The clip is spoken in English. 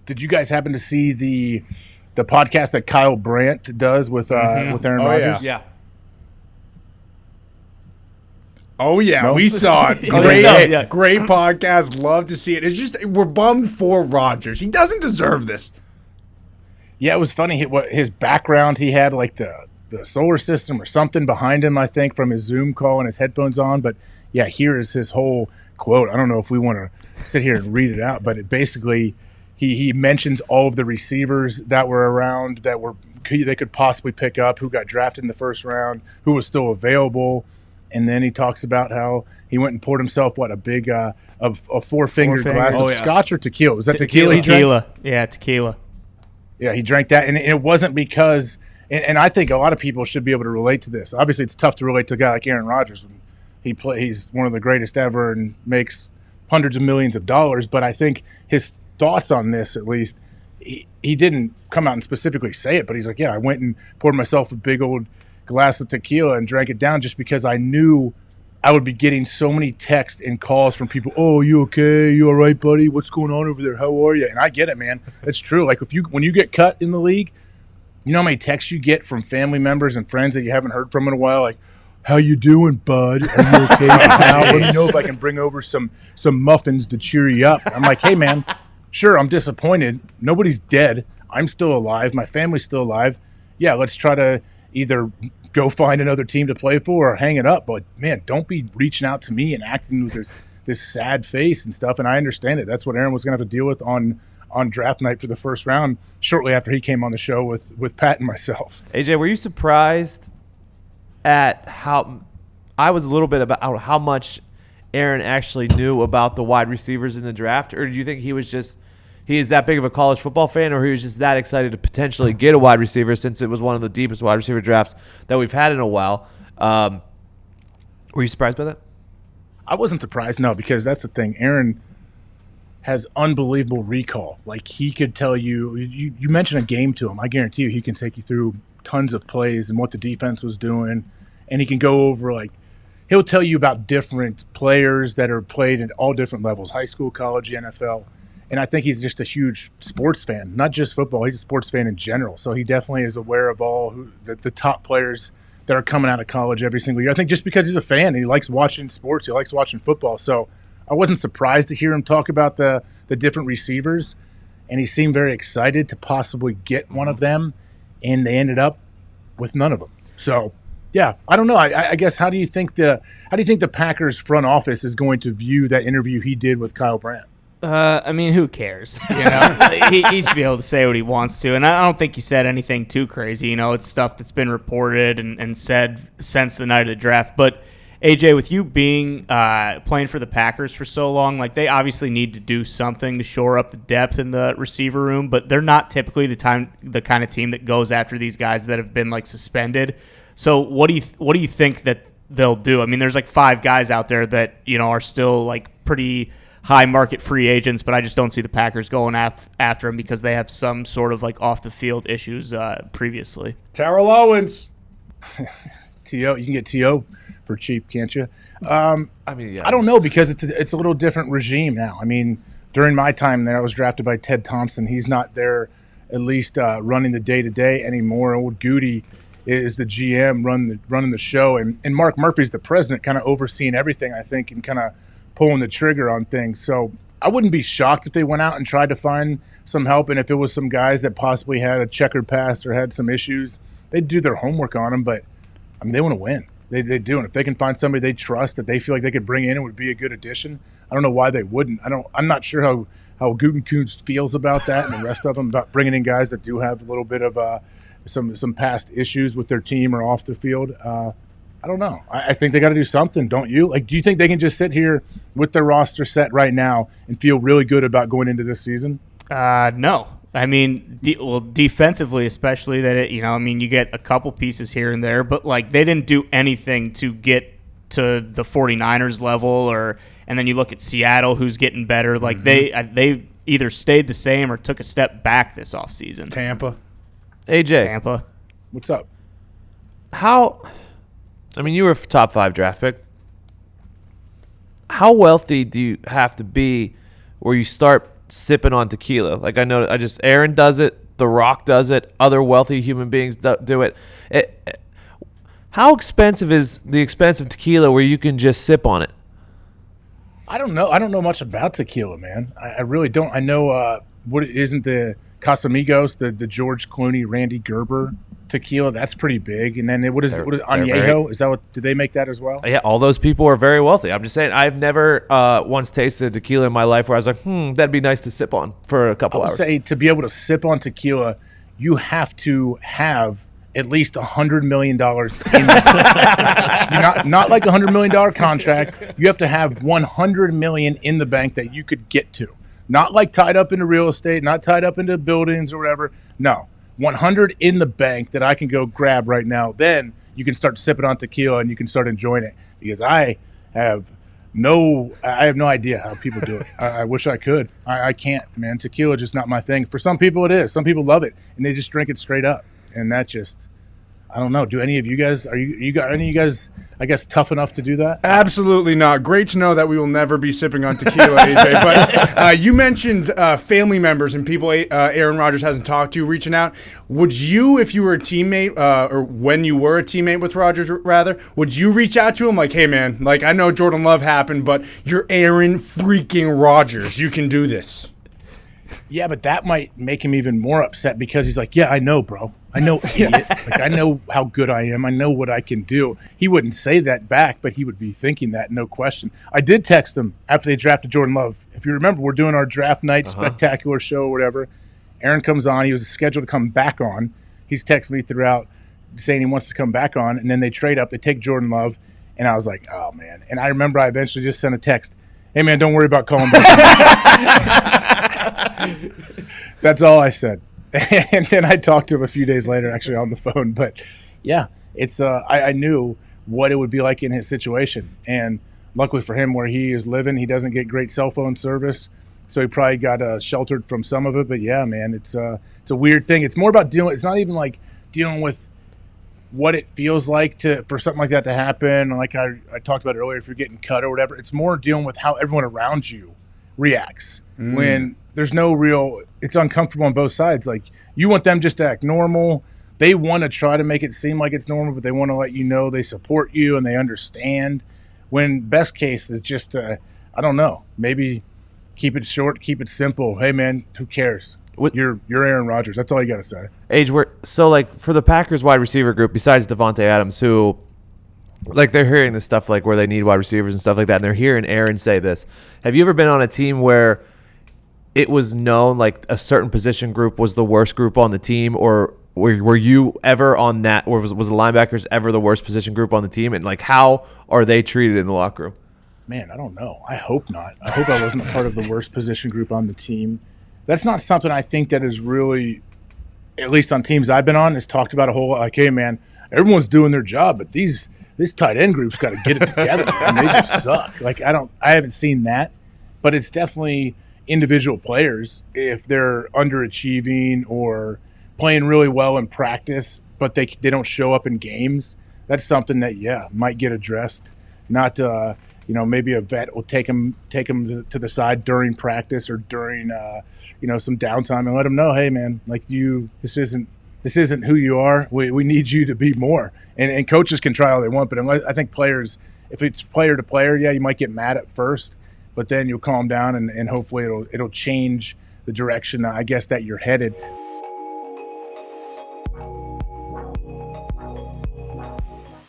Did you guys happen to see the podcast that Kyle Brandt does with Aaron Rodgers? Yeah. Oh, yeah, No? we saw it. Great podcast. Love to see it. It's just we're bummed for Rodgers. He doesn't deserve this. Yeah, it was funny. What his background, he had like the solar system or something behind him, I think, from his Zoom call and his headphones on. But, yeah, here is his whole quote. I don't know if we want to sit here and read it out, but it basically he mentions all of the receivers that were around that they could possibly pick up, who got drafted in the first round, who was still available. And then he talks about how he went and poured himself, a big a four-finger glass of scotch or tequila. Was that tequila he drank? Tequila. Yeah, tequila. Yeah, he drank that. And it wasn't because and I think a lot of people should be able to relate to this. Obviously, it's tough to relate to a guy like Aaron Rodgers. He's one of the greatest ever and makes hundreds of millions of dollars. But I think his thoughts on this, at least, he didn't come out and specifically say it. But he's like, yeah, I went and poured myself a big old glass of tequila and drank it down just because I knew I would be getting so many texts and calls from people. Oh, you okay? You all right, buddy? What's going on over there? How are you? And I get it, man. That's true. Like when you get cut in the league, you know how many texts you get from family members and friends that you haven't heard from in a while? Like, how you doing, bud? Are you okay now? Let me know if I can bring over some muffins to cheer you up. I'm like, hey, man, sure, I'm disappointed. Nobody's dead. I'm still alive. My family's still alive. Yeah, let's try to either go find another team to play for or hang it up. But, man, don't be reaching out to me and acting with this sad face and stuff. And I understand it. That's what Aaron was going to have to deal with on draft night for the first round shortly after he came on the show with Pat and myself. AJ, were you surprised at how – I was a little bit about how much Aaron actually knew about the wide receivers in the draft? Or do you think he is that big of a college football fan, or he was just that excited to potentially get a wide receiver since it was one of the deepest wide receiver drafts that we've had in a while? Were you surprised by that? I wasn't surprised, no, because that's the thing. Aaron has unbelievable recall. Like, he could tell you mention a game to him, I guarantee you he can take you through tons of plays and what the defense was doing, and he can go over, he'll tell you about different players that are played at all different levels, high school, college, NFL. And I think he's just a huge sports fan, not just football. He's a sports fan in general. So he definitely is aware of all the top players that are coming out of college every single year. I think just because he's a fan, he likes watching sports, he likes watching football. So I wasn't surprised to hear him talk about the different receivers, and he seemed very excited to possibly get one of them, and they ended up with none of them. So, yeah, I don't know. I guess how do you think the Packers front office is going to view that interview he did with Kyle Brandt? I mean, who cares? You know, he should be able to say what he wants to, and I don't think he said anything too crazy. You know, it's stuff that's been reported and said since the night of the draft. But AJ, with you being playing for the Packers for so long, they obviously need to do something to shore up the depth in the receiver room. But they're not typically the kind of team that goes after these guys that have been suspended. So what do you think that they'll do? I mean, there's 5 guys out there that are still pretty high market free agents, but I just don't see the Packers going after him because they have some sort of off the field issues previously. Terrell Owens. T.O. You can get T.O. for cheap, can't you? I mean, yeah. I don't know, because it's a little different regime now. I mean, during my time there, I was drafted by Ted Thompson. He's not there, at least running the day-to-day anymore. Old Goody is the GM running the show, and Mark Murphy's the president, kind of overseeing everything, I think, and kind of pulling the trigger on things. So I wouldn't be shocked if they went out and tried to find some help, and if it was some guys that possibly had a checkered past or had some issues, they'd do their homework on them. But I mean, they want to win. They do, and if they can find somebody they trust that they feel like they could bring in and would be a good addition, I don't know why they wouldn't. I'm not sure how Gutekunst feels about that, and the rest of them about bringing in guys that do have a little bit of some past issues with their team or off the field. I don't know. I think they got to do something, don't you? Do you think they can just sit here with their roster set right now and feel really good about going into this season? No. I mean, defensively, especially that you get a couple pieces here and there, but they didn't do anything to get to the 49ers level, and then you look at Seattle, who's getting better. They either stayed the same or took a step back this offseason. Tampa. AJ. What's up? You were a top 5 draft pick. How wealthy do you have to be where you start sipping on tequila? Like Aaron does it, The Rock does it, other wealthy human beings do it. How expensive is the expensive tequila where you can just sip on it? I don't know. I don't know much about tequila, man. I really don't. I know what isn't the Casamigos, the George Clooney, Randy Gerber tequila. That's pretty big. And then what is Añejo? Is that what? Did they make that as well? Yeah, all those people are very wealthy. I'm just saying, I've never once tasted tequila in my life where I was like, that'd be nice to sip on for a couple hours. I would say to be able to sip on tequila, you have to have at least $100 million in the not like $100 million contract. You have to have $100 million in the bank that you could get to. Not like tied up into real estate, not tied up into buildings or whatever. No, 100 in the bank that I can go grab right now. Then you can start sipping on tequila and you can start enjoying it. Because I have no idea how people do it. I wish I could. I can't, man. Tequila is just not my thing. For some people it is. Some people love it and they just drink it straight up. And that just, I don't know. Do any of you guys, are you guys, I guess, tough enough to do that? Absolutely not. Great to know that we will never be sipping on tequila, AJ. But you mentioned family members and people Aaron Rodgers hasn't talked to reaching out. Would you, if you were a teammate, or when you were a teammate with Rodgers, rather, would you reach out to him like, hey, man, like I know Jordan Love happened, but you're Aaron freaking Rodgers. You can do this. Yeah, but that might make him even more upset because he's like, yeah, I know, bro. I know, idiot. Like, I know how good I am. I know what I can do. He wouldn't say that back, but he would be thinking that, no question. I did text him after they drafted Jordan Love. If you remember, we're doing our draft night spectacular show or whatever. Aaron comes on. He was scheduled to come back on. He's texted me throughout saying he wants to come back on, and then they trade up. They take Jordan Love, and I was like, oh, man. And I remember I eventually just sent a text, hey, man, don't worry about calling back. That's all I said. And then I talked to him a few days later, actually on the phone. But yeah, it's I knew what it would be like in his situation. And luckily for him, where he is living, he doesn't get great cell phone service. So he probably got sheltered from some of it. But yeah, man, it's a weird thing. It's more about it's not even like dealing with what it feels like for something like that to happen. Like I talked about earlier, if you're getting cut or whatever, it's more dealing with how everyone around you reacts when there's no real, it's uncomfortable on both sides. Like you want them just to act normal. They want to try to make it seem like it's normal, but they want to let you know they support you and they understand. When best case is just, I don't know, maybe keep it short, keep it simple. Hey man, who cares? You're Aaron Rodgers. That's all you got to say. So like for the Packers wide receiver group, besides Devontae Adams, who like they're hearing this stuff like where they need wide receivers and stuff like that, and they're hearing Aaron say this. Have you ever been on a team where it was known like a certain position group was the worst group on the team, or were you ever on that, or was the linebackers ever the worst position group on the team, and like how are they treated in the locker room? Man, I don't know. I hope not. I hope I wasn't a part of the worst position group on the team. That's not something I think that is really, at least on teams I've been on, is talked about a whole lot. Like, hey man, everyone's doing their job, but this tight end group's got to get it together. And they just suck. Like I haven't seen that, but it's definitely individual players if they're underachieving or playing really well in practice, but they don't show up in games. That's something that might get addressed. Not maybe a vet will take them to the side during practice or during some downtime and let them know, hey man, like this isn't who you are. We need you to be more. And coaches can try all they want, but I think players, if it's player to player, you might get mad at first, but then you'll calm down and hopefully it'll change the direction, I guess, that you're headed.